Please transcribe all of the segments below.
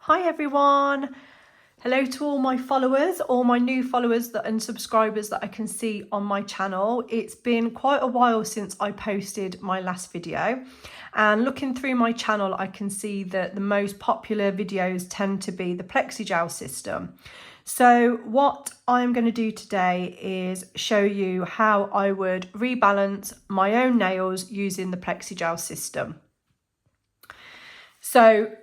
Hi everyone, hello to all my followers, all my new followers and subscribers that I can see on my channel. It's been quite a while since I posted my last video, and looking through my channel I can see that the most popular videos tend to be the PLEXIGEL system. So what I'm going to do today is show you how I would rebalance my own nails using the PLEXIGEL system. So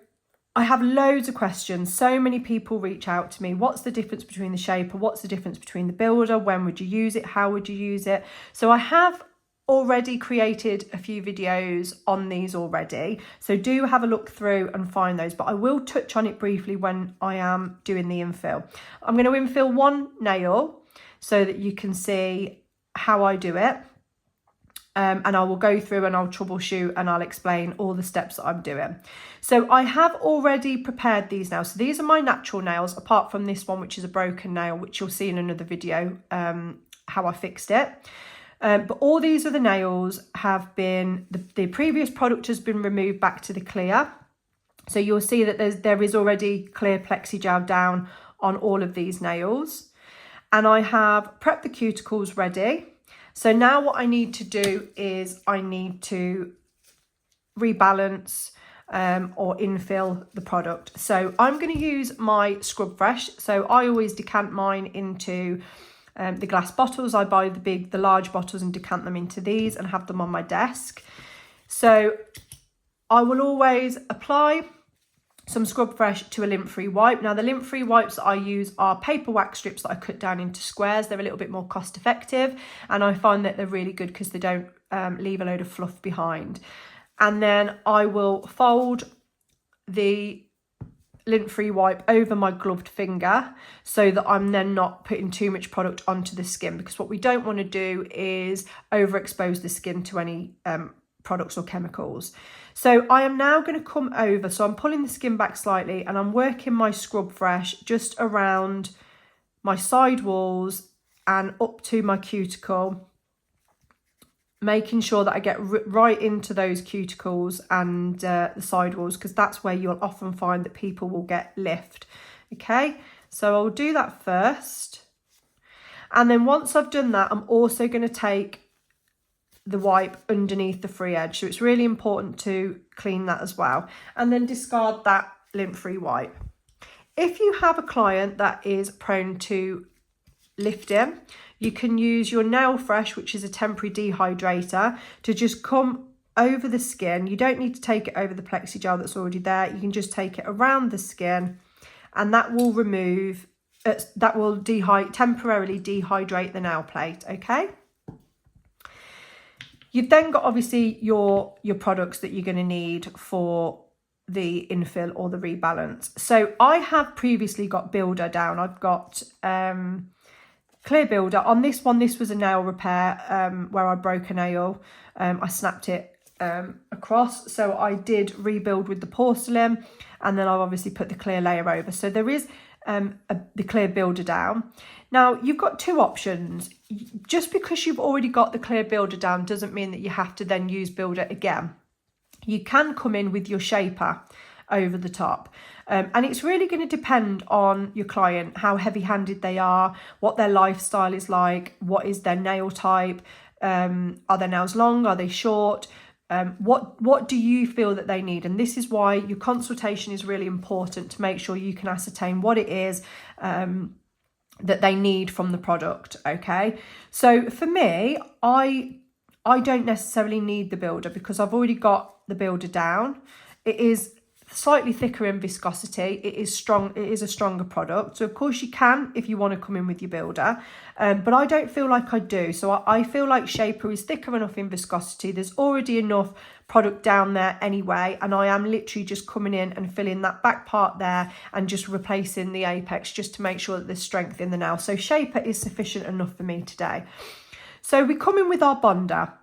I have loads of questions. So many people reach out to me. What's the difference between the shaper? What's the difference between the builder? When would you use it? How would you use it? So I have already created a few videos on these already. So do have a look through and find those, but I will touch on it briefly when I am doing the infill. I'm going to infill one nail so that you can see how I do it. And I will go through and I'll troubleshoot and I'll explain all the steps that I'm doing. So I have already prepared these now. So these are my natural nails, apart from this one, which is a broken nail, which you'll see in another video, how I fixed it. But all these other nails have been, the previous product has been removed back to the clear. So you'll see that there is already clear PLEXIGEL down on all of these nails. And I have prepped the cuticles ready. So now what I need to do is I need to rebalance or infill the product. So I'm going to use my Scrub Fresh. So I always decant mine into the glass bottles. I buy the large bottles and decant them into these and have them on my desk. So I will always apply some Scrub Fresh to a lint-free wipe. Now the lint-free wipes that I use are paper wax strips that I cut down into squares. They're a little bit more cost effective, and I find that they're really good because they don't leave a load of fluff behind. And then I will fold the lint-free wipe over my gloved finger so that I'm then not putting too much product onto the skin, because what we don't want to do is overexpose the skin to any products or chemicals. So I am now going to come over, so I'm pulling the skin back slightly and I'm working my Scrub Fresh just around my side walls and up to my cuticle, making sure that I get right into those cuticles and the side walls, because that's where you'll often find that people will get lift. Okay, so I'll do that first, and then once I've done that, I'm also going to take the wipe underneath the free edge. So it's really important to clean that as well, and then discard that lint-free wipe. If you have a client that is prone to lifting, you can use your Nail Fresh, which is a temporary dehydrator, to just come over the skin. You don't need to take it over the PLEXIGEL that's already there. You can just take it around the skin, and that will remove, that will temporarily dehydrate the nail plate. Okay. You've then got obviously your products that you're going to need for the infill or the rebalance. So I have previously got builder down. I've got clear builder. On this one, this was a nail repair where I broke a nail. I snapped it across. So I did rebuild with the porcelain, and then I've obviously put the clear layer over. So there is the clear builder down. Now you've got two options. Just because you've already got the clear builder down doesn't mean that you have to then use builder again. You can come in with your shaper over the top, and it's really going to depend on your client, how heavy-handed they are, what their lifestyle is like, what is their nail type, are their nails long, are they short, what do you feel that they need? And this is why your consultation is really important, to make sure you can ascertain what it is that they need from the product. Okay, so for me, I don't necessarily need the builder because I've already got the builder down. It is slightly thicker in viscosity. It is strong. It is a stronger product. So of course you can, if you want to come in with your builder, but I don't feel like I do. So I feel like shaper is thicker enough in viscosity. There's already enough product down there anyway, and I am literally just coming in and filling that back part there and just replacing the apex just to make sure that there's strength in the nail. So shaper is sufficient enough for me today. So we come in with our bonder.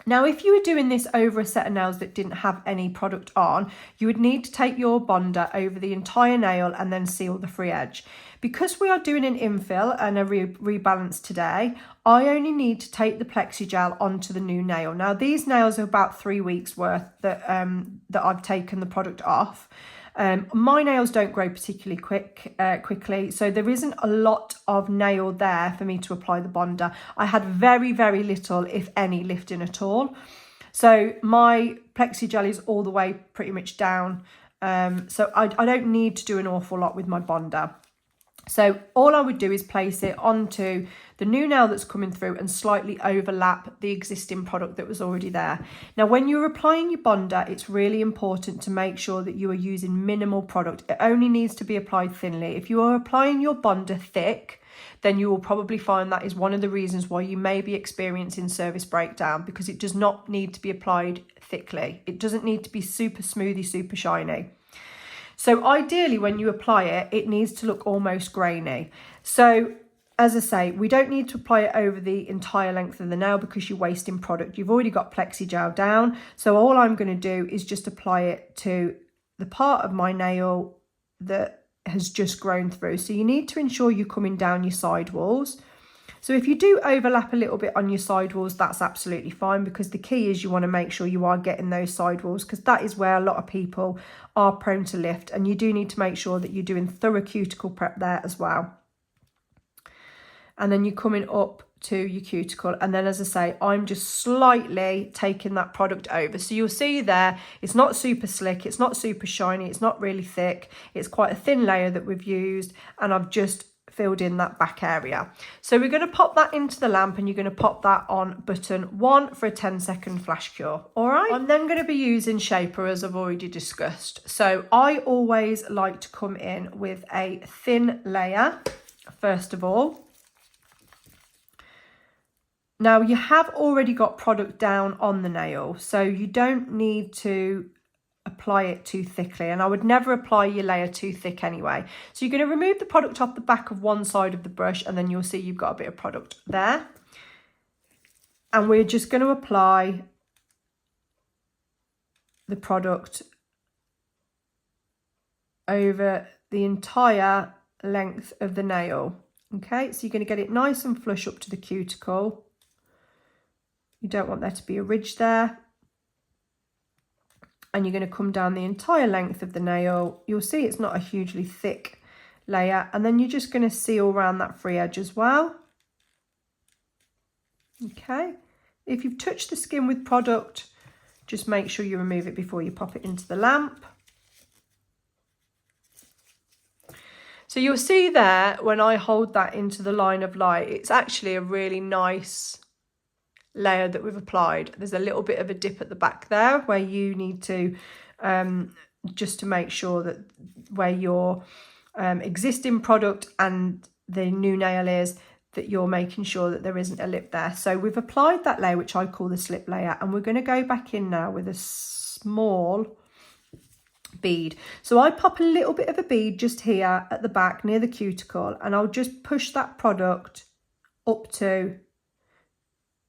Now, if you were doing this over a set of nails that didn't have any product on, you would need to take your bonder over the entire nail and then seal the free edge. Because we are doing an infill and a rebalance today, I only need to take the PLEXIGEL onto the new nail. Now, these nails are about 3 weeks worth that I've taken the product off. My nails don't grow particularly quickly, so there isn't a lot of nail there for me to apply the bonder. I had very, very little, if any, lifting at all. So my PLEXIGEL is all the way pretty much down. So I don't need to do an awful lot with my bonder. So all I would do is place it onto the new nail that's coming through and slightly overlap the existing product that was already there. Now, when you're applying your bonder, it's really important to make sure that you are using minimal product. It only needs to be applied thinly. If you are applying your bonder thick, then you will probably find that is one of the reasons why you may be experiencing service breakdown, because it does not need to be applied thickly. It doesn't need to be super smoothy, super shiny. So ideally, when you apply it, it needs to look almost grainy. So as I say, we don't need to apply it over the entire length of the nail because you're wasting product. You've already got PLEXIGEL down. So all I'm going to do is just apply it to the part of my nail that has just grown through. So you need to ensure you're coming down your side walls. So if you do overlap a little bit on your side walls, that's absolutely fine, because the key is you want to make sure you are getting those side walls, because that is where a lot of people are prone to lift, and you do need to make sure that you're doing thorough cuticle prep there as well. And then you're coming up to your cuticle, and then, as I say, I'm just slightly taking that product over. So you'll see there, it's not super slick, it's not super shiny, it's not really thick, it's quite a thin layer that we've used, and I've just filled in that back area. So we're going to pop that into the lamp, and you're going to pop that on button 1 for a 10-second flash cure. All right, I'm then going to be using shaper, as I've already discussed. So I always like to come in with a thin layer first of all. Now, you have already got product down on the nail, so you don't need to apply it too thickly, and I would never apply your layer too thick anyway. So you're going to remove the product off the back of one side of the brush, and then you'll see you've got a bit of product there. And we're just going to apply the product over the entire length of the nail. Okay, so you're going to get it nice and flush up to the cuticle. You don't want there to be a ridge there. And you're going to come down the entire length of the nail. You'll see it's not a hugely thick layer, and then you're just going to seal around that free edge as well. Okay, if you've touched the skin with product, just make sure you remove it before you pop it into the lamp. So you'll see there, when I hold that into the line of light, it's actually a really nice layer that we've applied. There's a little bit of a dip at the back there where you need to just to make sure that where your existing product and the new nail is, that you're making sure that there isn't a lip there. So we've applied that layer, which I call the slip layer, and we're going to go back in now with a small bead. So I pop a little bit of a bead just here at the back near the cuticle, and I'll just push that product up to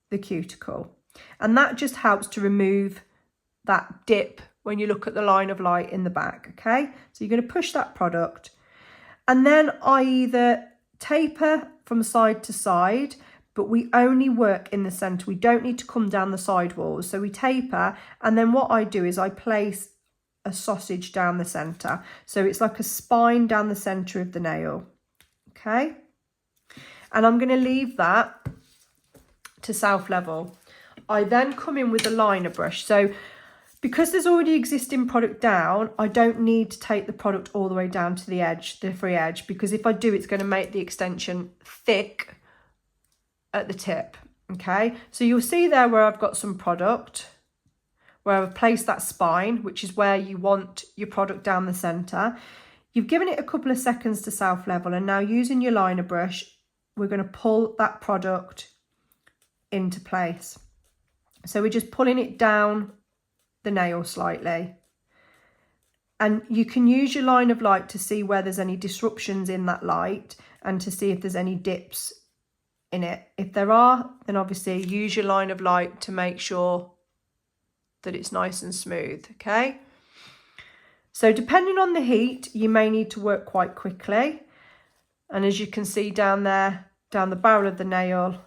the cuticle, and that just helps to remove that dip when you look at the line of light in the back. Okay, so you're going to push that product, and then I either taper from side to side, but we only work in the center. We don't need to come down the side walls, so we taper, and then what I do is I place a sausage down the center, so it's like a spine down the center of the nail. Okay, and I'm going to leave that to self level. I then come in with a liner brush. So because there's already existing product down, I don't need to take the product all the way down to the edge, the free edge, because if I do, it's going to make the extension thick at the tip. Okay, so you'll see there where I've got some product, where I've placed that spine, which is where you want your product down the center. You've given it a couple of seconds to self level, and now using your liner brush, we're going to pull that product into place. So we're just pulling it down the nail slightly, and you can use your line of light to see where there's any disruptions in that light and to see if there's any dips in it. If there are, then obviously use your line of light to make sure that it's nice and smooth. Okay, so depending on the heat, you may need to work quite quickly, and as you can see down there, down the barrel of the nail,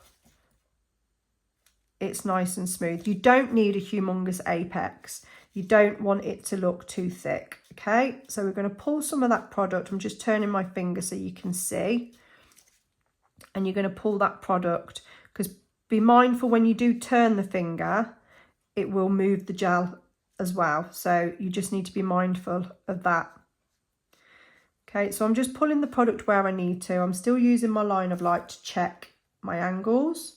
it's nice and smooth. You don't need a humongous apex. You don't want it to look too thick. Okay, so we're going to pull some of that product. I'm just turning my finger so you can see. And you're going to pull that product, because be mindful when you do turn the finger, it will move the gel as well. So you just need to be mindful of that. Okay, so I'm just pulling the product where I need to. I'm still using my line of light to check my angles.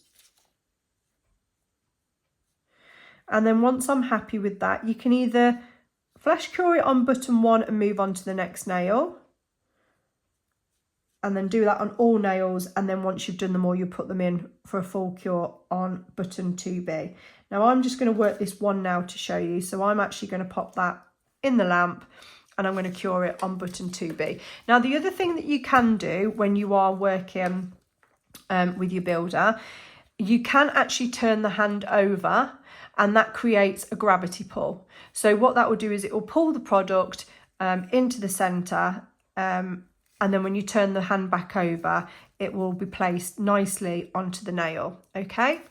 And then once I'm happy with that, you can either flash cure it on button 1 and move on to the next nail. And then do that on all nails. And then once you've done them all, you put them in for a full cure on button 2B. Now I'm just going to work this one now to show you. So I'm actually going to pop that in the lamp and I'm going to cure it on button 2B. Now the other thing that you can do when you are working with your builder, you can actually turn the hand over and that creates a gravity pull. So what that will do is it will pull the product into the centre, and then when you turn the hand back over, it will be placed nicely onto the nail. Okay,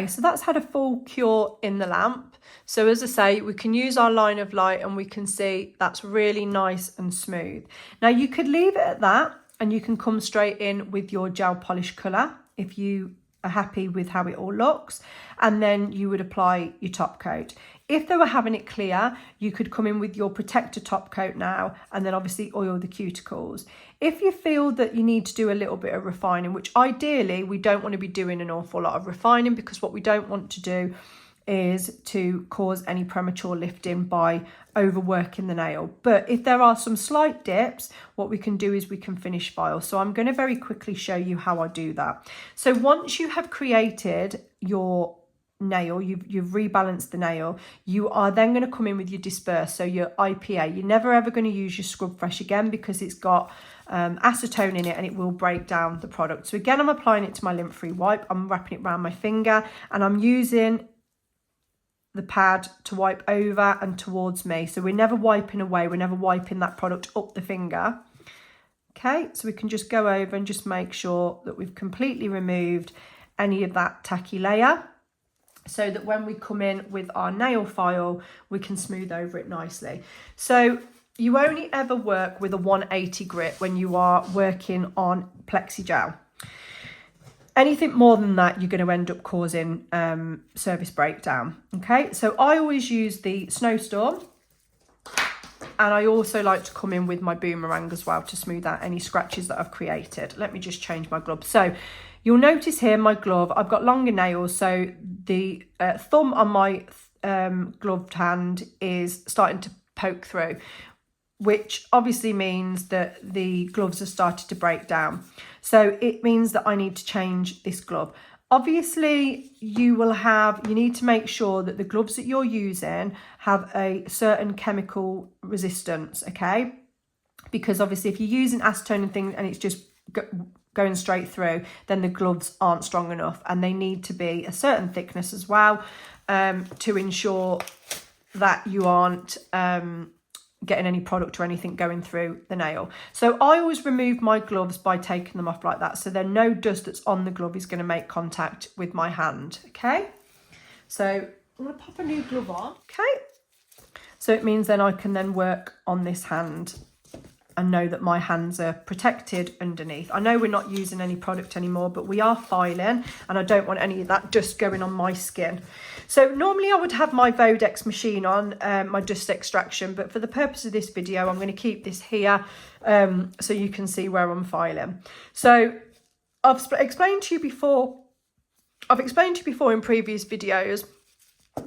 so that's had a full cure in the lamp. So as I say, we can use our line of light and we can see that's really nice and smooth. Now you could leave it at that and you can come straight in with your gel polish colour if you are happy with how it all looks, and then you would apply your top coat. If they were having it clear, you could come in with your protector top coat now and then obviously oil the cuticles. If you feel that you need to do a little bit of refining, which ideally we don't want to be doing an awful lot of refining, because what we don't want to do is to cause any premature lifting by overworking the nail. But if there are some slight dips, what we can do is we can finish file. So I'm going to very quickly show you how I do that. So once you have created your nail, you've rebalanced the nail, you are then going to come in with your disperse, so your IPA. You're never ever going to use your Scrub Fresh again because it's got acetone in it and it will break down the product. So again, I'm applying it to my lint-free wipe. I'm wrapping it around my finger and I'm using the pad to wipe over and towards me. So we're never wiping away, we're never wiping that product up the finger. Okay, so we can just go over and just make sure that we've completely removed any of that tacky layer, so that when we come in with our nail file, we can smooth over it nicely. So you only ever work with a 180 grit when you are working on PLEXIGEL. Anything more than that, you're going to end up causing surface breakdown. Okay, so I always use the Snowstorm, and I also like to come in with my boomerang as well to smooth out any scratches that I've created. Let me just change my glove. So you'll notice here my glove, I've got longer nails, so the thumb on my gloved hand is starting to poke through, which obviously means that the gloves have started to break down. So it means that I need to change this glove. Obviously, you need to make sure that the gloves that you're using have a certain chemical resistance, okay? Because obviously if you're using acetone and things and it's just going straight through, then the gloves aren't strong enough, and they need to be a certain thickness as well to ensure that you aren't getting any product or anything going through the nail. So I always remove my gloves by taking them off like that, so then no dust that's on the glove is going to make contact with my hand. Okay, so I'm going to pop a new glove on. Okay, so it means then I can then work on this hand and know that my hands are protected underneath. I know we're not using any product anymore, but we are filing, and I don't want any of that dust going on my skin. So normally I would have my Vodex machine on, my dust extraction, but for the purpose of this video, I'm going to keep this here so you can see where I'm filing. So I've explained to you before in previous videos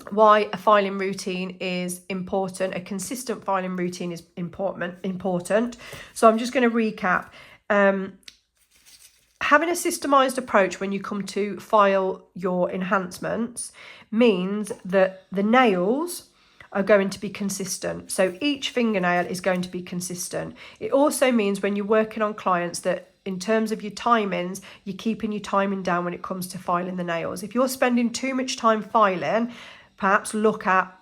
why a filing routine is important. A consistent filing routine is important. So I'm just going to recap. Having a systemized approach when you come to file your enhancements means that the nails are going to be consistent. So each fingernail is going to be consistent. It also means when you're working on clients that in terms of your timings, you're keeping your timing down when it comes to filing the nails. If you're spending too much time filing, perhaps look at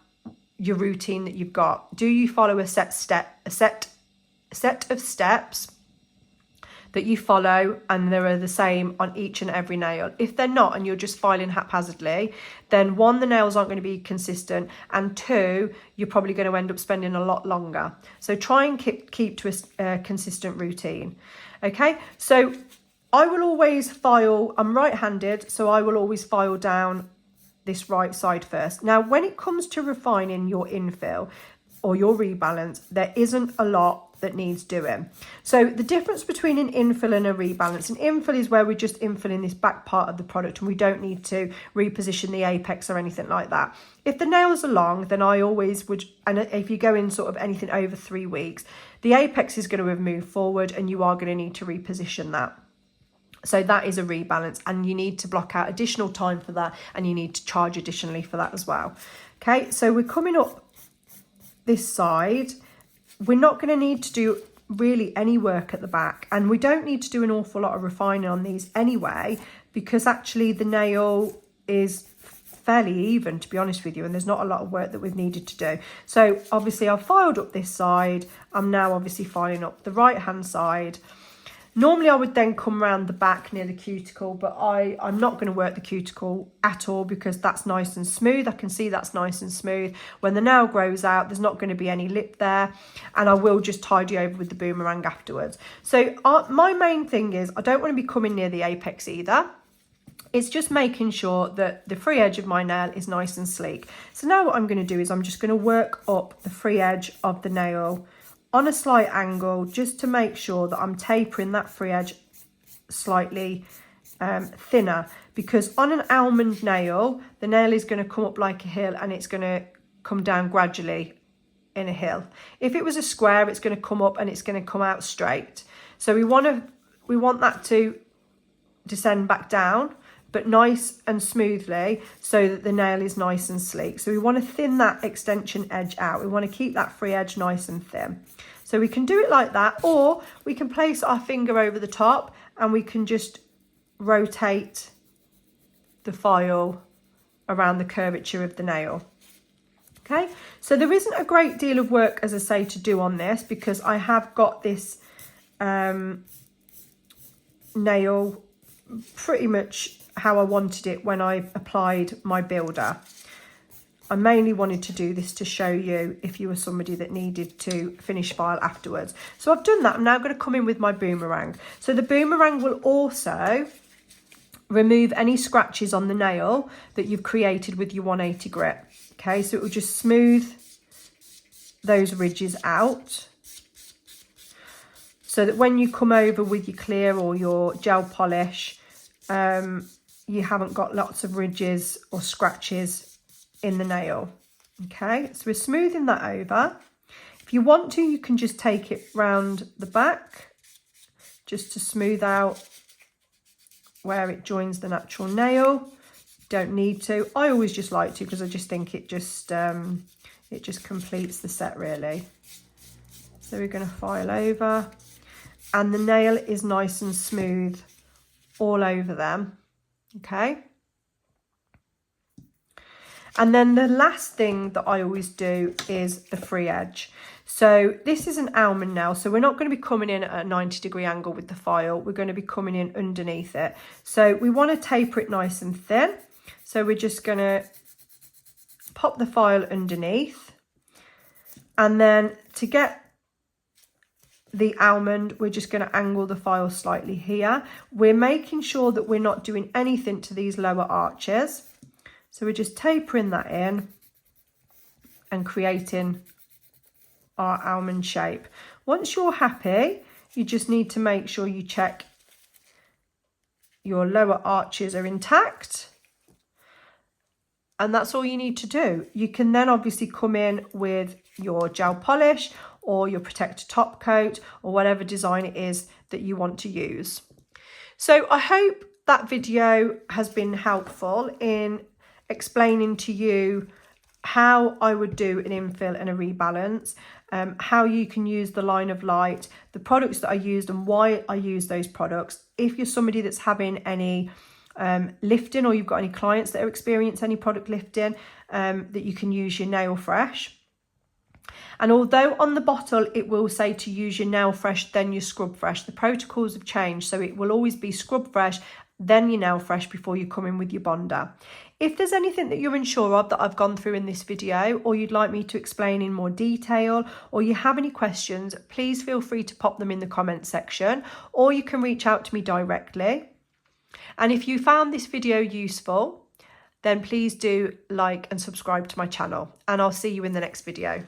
your routine that you've got. Do you follow a set of steps that you follow and they're the same on each and every nail. If they're not and you're just filing haphazardly, then one, the nails aren't going to be consistent, and two, you're probably going to end up spending a lot longer. So try and keep to a consistent routine. Okay, so I will always file, I'm right-handed, so I will always file down this right side first. Now, when it comes to refining your infill or your rebalance, there isn't a lot that needs doing. So the difference between an infill and a rebalance, an infill is where we're just infilling this back part of the product and we don't need to reposition the apex or anything like that. If the nails are long, then I always would, and if you go in sort of anything over 3 weeks, the apex is going to have moved forward and you are going to need to reposition that. So that is a rebalance, and you need to block out additional time for that, and you need to charge additionally for that as well. Okay, so we're coming up this side. We're not going to need to do really any work at the back, and we don't need to do an awful lot of refining on these anyway, because actually the nail is fairly even, to be honest with you, and there's not a lot of work that we've needed to do. So obviously I've filed up this side. I'm now obviously filing up the right hand side. Normally I would then come around the back near the cuticle, but I'm not going to work the cuticle at all because that's nice and smooth. I can see that's nice and smooth. When the nail grows out, there's not going to be any lip there, and I will just tidy over with the boomerang afterwards. So my main thing is I don't want to be coming near the apex either. It's just making sure that the free edge of my nail is nice and sleek. So now what I'm going to do is I'm just going to work up the free edge of the nail on a slight angle, just to make sure that I'm tapering that free edge slightly thinner, because on an almond nail, the nail is going to come up like a hill and it's going to come down gradually in a hill. If it was a square, it's going to come up and it's going to come out straight. So we want that to descend back down, but nice and smoothly, so that the nail is nice and sleek. So we want to thin that extension edge out. We want to keep that free edge nice and thin. So we can do it like that, or we can place our finger over the top and we can just rotate the file around the curvature of the nail. Okay, so there isn't a great deal of work, as I say, to do on this, because I have got this nail pretty much how I wanted it when I applied my builder. I mainly wanted to do this to show you if you were somebody that needed to finish file afterwards. So I've done that. I'm now going to come in with my boomerang. So the boomerang will also remove any scratches on the nail that you've created with your 180 grit. Okay, so it will just smooth those ridges out, so that when you come over with your clear or your gel polish, you haven't got lots of ridges or scratches in the nail. Okay, so we're smoothing that over. If you want to, you can just take it round the back just to smooth out where it joins the natural nail. Don't need to. I always just like to, because I just think it just completes the set really. So we're going to file over, and the nail is nice and smooth all over them. Okay, and then the last thing that I always do is the free edge. So this is an almond nail, so we're not going to be coming in at a 90-degree angle with the file. We're going to be coming in underneath it. So we want to taper it nice and thin. So we're just going to pop the file underneath, and then to get the almond, we're just going to angle the file slightly here. We're making sure that we're not doing anything to these lower arches. So we're just tapering that in and creating our almond shape. Once you're happy, you just need to make sure you check your lower arches are intact. And that's all you need to do. You can then obviously come in with your gel polish or your protector top coat or whatever design it is that you want to use. So I hope that video has been helpful in explaining to you how I would do an infill and a rebalance, how you can use the line of light, the products that I used and why I use those products. If you're somebody that's having any lifting, or you've got any clients that are experiencing any product lifting, that you can use your Nail Fresh. And although on the bottle it will say to use your nail fresh, then your scrub fresh, the protocols have changed. So it will always be scrub fresh, then your nail fresh before you come in with your bonder. If there's anything that you're unsure of that I've gone through in this video, or you'd like me to explain in more detail, or you have any questions, please feel free to pop them in the comments section, or you can reach out to me directly. And if you found this video useful, then please do like and subscribe to my channel, and I'll see you in the next video.